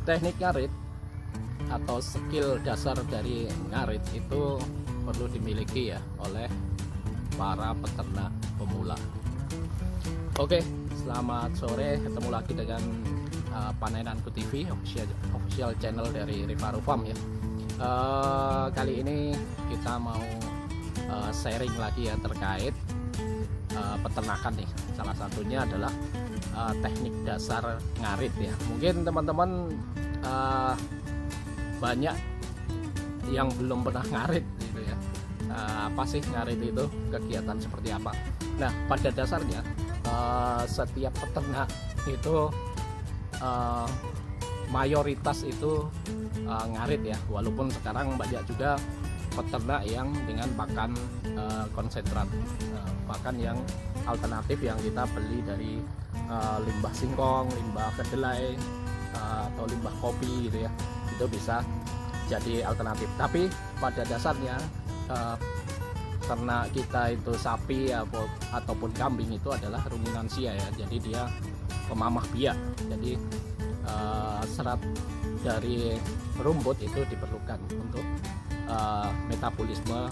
teknik ngarit atau skill dasar dari ngarit itu perlu dimiliki ya oleh para peternak pemula. Oke, selamat sore, ketemu lagi dengan Panenanku TV, official channel dari Rivaru Farm ya. Kali ini kita mau sharing lagi ya terkait peternakan nih. Salah satunya adalah teknik dasar ngarit ya. Mungkin teman-teman banyak yang belum pernah ngarit gitu ya. Apa sih ngarit itu, kegiatan seperti apa? Nah, pada dasarnya setiap peternak itu mayoritas itu ngarit ya, walaupun sekarang banyak juga peternak yang dengan pakan konsentrat, pakan yang alternatif yang kita beli dari limbah singkong, limbah kedelai, atau limbah kopi gitu ya, itu bisa jadi alternatif. Tapi pada dasarnya ternak kita itu sapi ataupun kambing itu adalah ruminansia ya, jadi dia pemamah biak. Jadi serat dari rumput itu diperlukan untuk metabolisme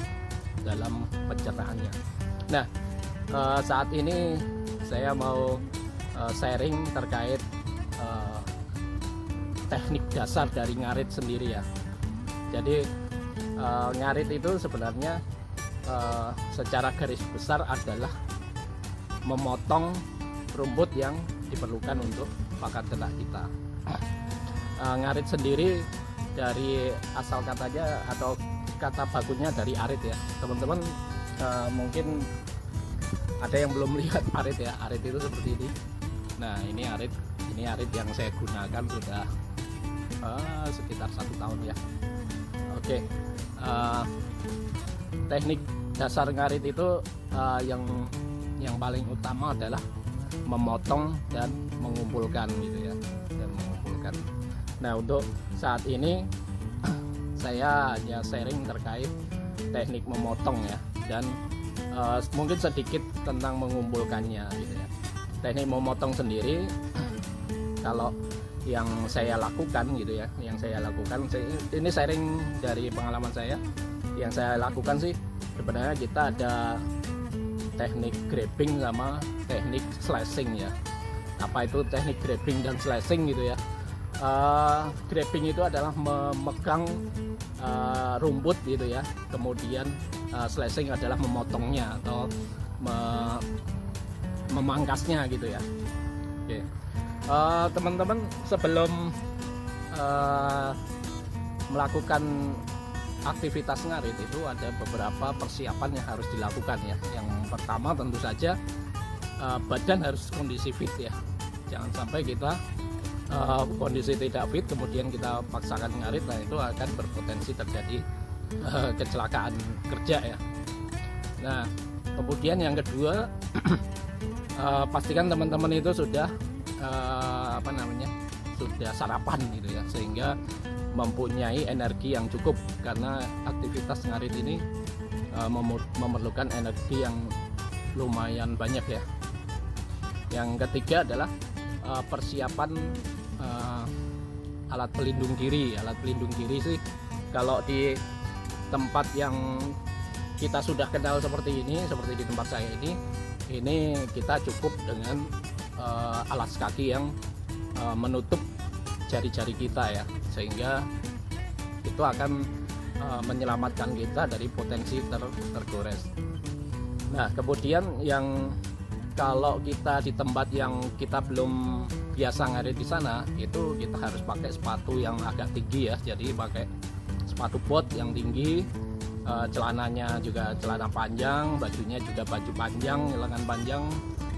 dalam pencernaannya. Nah, saat ini saya mau sharing terkait teknik dasar dari ngarit sendiri ya. Jadi ngarit itu sebenarnya secara garis besar adalah memotong rumput yang diperlukan untuk pakan ternak kita. Ngarit sendiri dari asal katanya atau kata bakunya dari arit ya teman-teman. Mungkin ada yang belum lihat arit ya. Arit itu seperti ini. Nah, ini arit yang saya gunakan sudah sekitar 1 tahun ya. Oke, teknik dasar ngarit itu yang paling utama adalah memotong dan mengumpulkan gitu ya, dan mengumpulkan. Nah, untuk saat ini saya hanya sharing terkait teknik memotong ya, dan mungkin sedikit tentang mengumpulkannya gitu ya. Teknik memotong sendiri kalau yang saya lakukan gitu ya, ini sharing dari pengalaman saya. Yang saya lakukan sih sebenarnya kita ada teknik grabbing sama teknik slashing ya. Apa itu teknik grabbing dan slashing gitu ya? Grabbing itu adalah memegang rumput gitu ya, kemudian slashing adalah memotongnya atau memangkasnya gitu ya. Oke. Teman-teman sebelum melakukan aktivitas ngarit itu ada beberapa persiapan yang harus dilakukan ya. Yang pertama tentu saja badan harus kondisi fit ya. Jangan sampai kita kondisi tidak fit kemudian kita paksakan ngarit, nah itu akan berpotensi terjadi kecelakaan kerja ya. Nah, kemudian yang kedua pastikan teman-teman itu sudah sudah sarapan gitu ya, sehingga mempunyai energi yang cukup, karena aktivitas ngarit ini memerlukan energi yang lumayan banyak ya. Yang ketiga adalah persiapan alat pelindung diri. Alat pelindung diri sih kalau di tempat yang kita sudah kenal seperti ini, seperti di tempat saya ini kita cukup dengan alas kaki yang menutup jari-jari kita ya, sehingga itu akan menyelamatkan kita dari potensi tergores. Nah, kemudian yang kalau kita di tempat yang kita belum biasa ngarit di sana, itu kita harus pakai sepatu yang agak tinggi ya. Jadi pakai sepatu bot yang tinggi, celananya juga celana panjang, bajunya juga baju panjang, lengan panjang,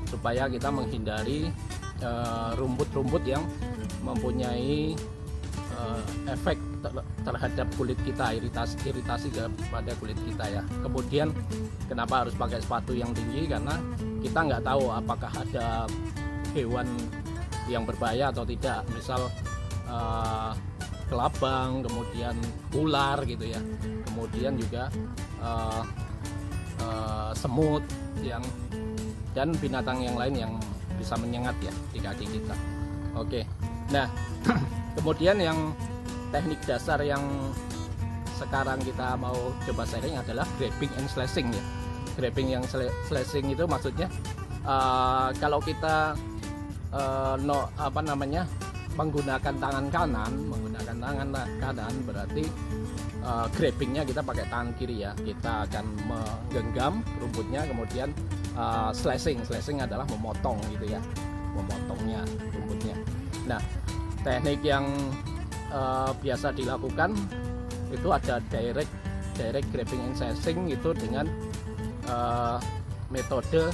supaya kita menghindari rumput-rumput yang mempunyai efek terhadap kulit kita, iritasi pada kulit kita ya. Kemudian kenapa harus pakai sepatu yang tinggi, karena kita nggak tahu apakah ada hewan yang berbahaya atau tidak, misal kelabang, kemudian ular gitu ya, kemudian juga semut dan binatang yang lain yang bisa menyengat ya di kaki kita. Oke, Nah, kemudian yang teknik dasar yang sekarang kita mau coba sharing adalah grabbing and slashing ya. Grabbing yang slashing itu maksudnya kalau kita menggunakan tangan kanan berarti grabbingnya kita pakai tangan kiri ya. Kita akan menggenggam rumputnya, kemudian slashing adalah memotong gitu ya, memotongnya rumputnya. Nah, teknik yang biasa dilakukan itu ada direct grabbing and slashing itu dengan metode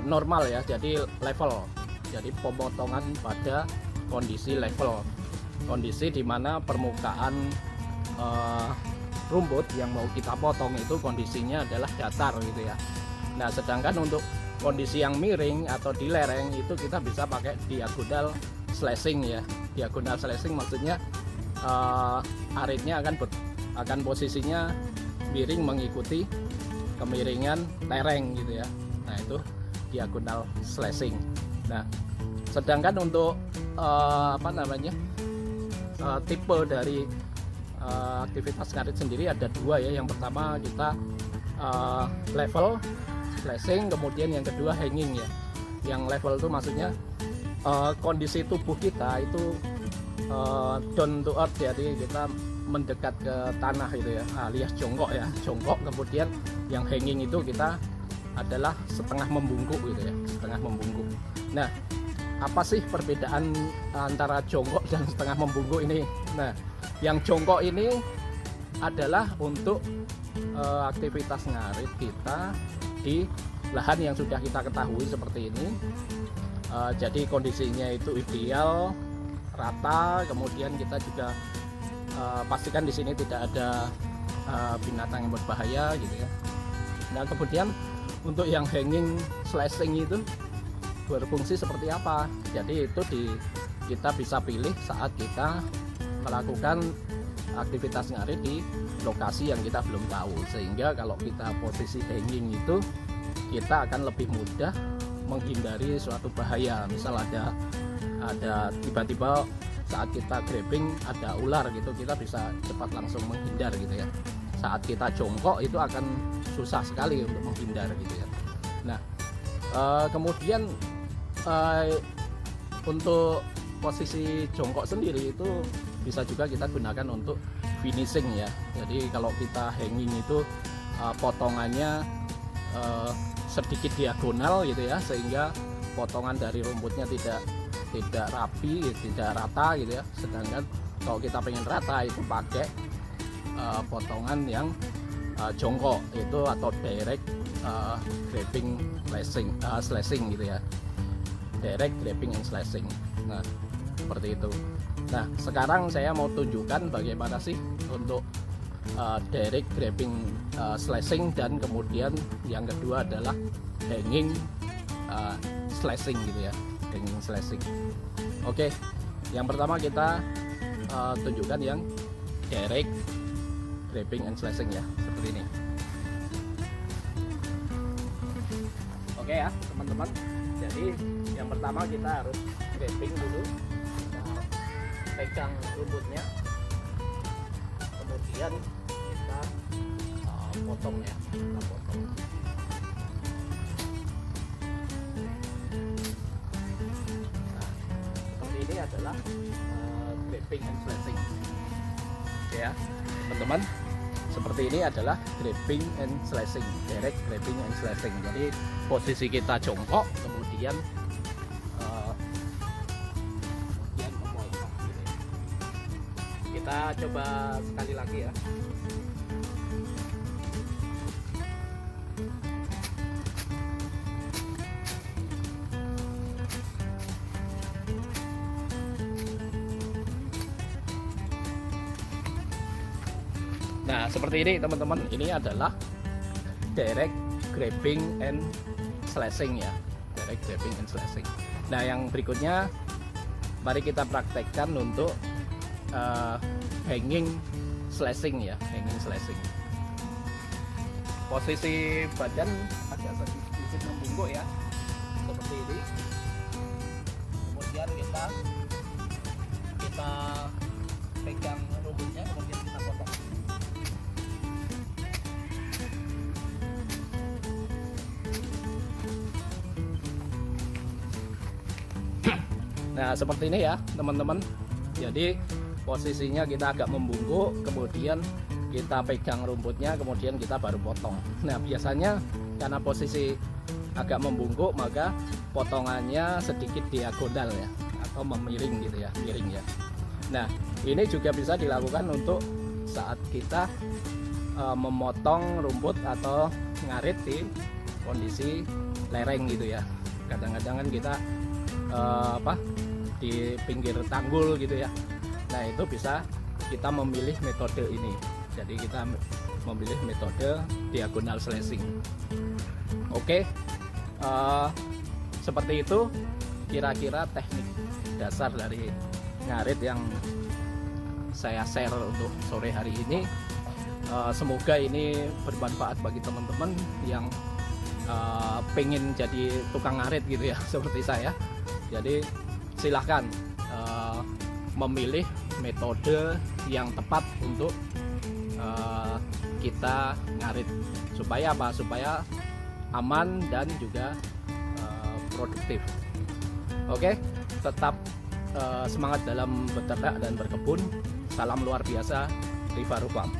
normal ya, jadi level, jadi pemotongan pada kondisi level, kondisi dimana permukaan rumput yang mau kita potong itu kondisinya adalah datar gitu ya. Nah, sedangkan untuk kondisi yang miring atau di lereng itu kita bisa pakai diagonal slashing ya. Diagonal slashing maksudnya aritnya akan posisinya miring mengikuti kemiringan lereng gitu ya. Nah, itu diagonal slashing. Nah, sedangkan untuk tipe dari aktivitas ngarit sendiri ada dua ya. Yang pertama kita level slashing, kemudian yang kedua hanging ya. Yang level itu maksudnya kondisi tubuh kita itu down to earth, jadi kita mendekat ke tanah gitu ya, alias jongkok ya, jongkok. Kemudian yang hanging itu kita adalah setengah membungkuk gitu ya, setengah membungkuk. Nah, apa sih perbedaan antara jongkok dan setengah membungkuk ini? Nah, yang jongkok ini adalah untuk aktivitas ngarit kita di lahan yang sudah kita ketahui seperti ini. Jadi kondisinya itu ideal, rata, kemudian kita juga pastikan di sini tidak ada binatang yang berbahaya gitu ya. Nah, kemudian untuk yang hanging slashing itu berfungsi seperti apa? Jadi itu kita bisa pilih saat kita melakukan aktivitas ngarit di lokasi yang kita belum tahu, sehingga kalau kita posisi hanging itu kita akan lebih mudah menghindari suatu bahaya. Misal ada tiba-tiba saat kita grabbing ada ular gitu, kita bisa cepat langsung menghindar gitu ya. Saat kita jongkok itu akan susah sekali untuk menghindar gitu ya. Nah, kemudian untuk posisi jongkok sendiri itu bisa juga kita gunakan untuk finishing ya. Jadi kalau kita hanging itu potongannya sedikit diagonal gitu ya, sehingga potongan dari rumputnya tidak rapi, tidak rata gitu ya. Sedangkan kalau kita pengen rata itu pakai potongan yang jongkok itu atau direct grabbing slashing gitu ya, direct grabbing and slashing. Nah, seperti itu. Nah, sekarang saya mau tunjukkan bagaimana sih untuk direct grabbing slashing, dan kemudian yang kedua adalah hanging slashing gitu ya, hanging slashing. Oke, yang pertama kita tunjukkan yang direct grabbing and slashing ya, seperti ini. Oke ya teman-teman, jadi yang pertama kita harus grabbing dulu, kita pegang rumputnya, kemudian kita potong ya, kita potong. Nah, seperti ini adalah grabbing and slashing. Oke ya teman-teman, seperti ini adalah grabbing and slashing, direct grabbing and slashing. Jadi posisi kita jongkok, kemudian memotong gitu. Kita coba sekali lagi ya. Nah, seperti ini teman-teman, ini adalah direct grabbing and slashing ya, direct grabbing and slashing. Nah, yang berikutnya mari kita praktekkan untuk hanging slashing ya, hanging slashing. Posisi badan agak sedikit membungkuk ya, seperti ini. Kemudian kita Nah seperti ini ya teman-teman. Jadi posisinya kita agak membungkuk, kemudian kita pegang rumputnya, kemudian kita baru potong. Nah biasanya karena posisi agak membungkuk, maka potongannya sedikit diagonal ya, atau memiring gitu ya, miring ya. Nah ini juga bisa dilakukan untuk saat kita memotong rumput atau ngarit di kondisi lereng gitu ya. Kadang-kadang kan kita di pinggir tanggul gitu ya. Nah itu bisa kita memilih metode ini. Jadi kita memilih metode diagonal slashing. Oke, seperti itu kira-kira teknik dasar dari ngarit yang saya share untuk sore hari ini. Semoga ini bermanfaat bagi teman-teman yang pengen jadi tukang ngarit gitu ya, seperti saya. Jadi silahkan memilih metode yang tepat untuk kita ngarit, supaya apa? Supaya aman dan juga produktif. Oke, tetap semangat dalam beternak dan berkebun. Salam luar biasa, Riva Farm.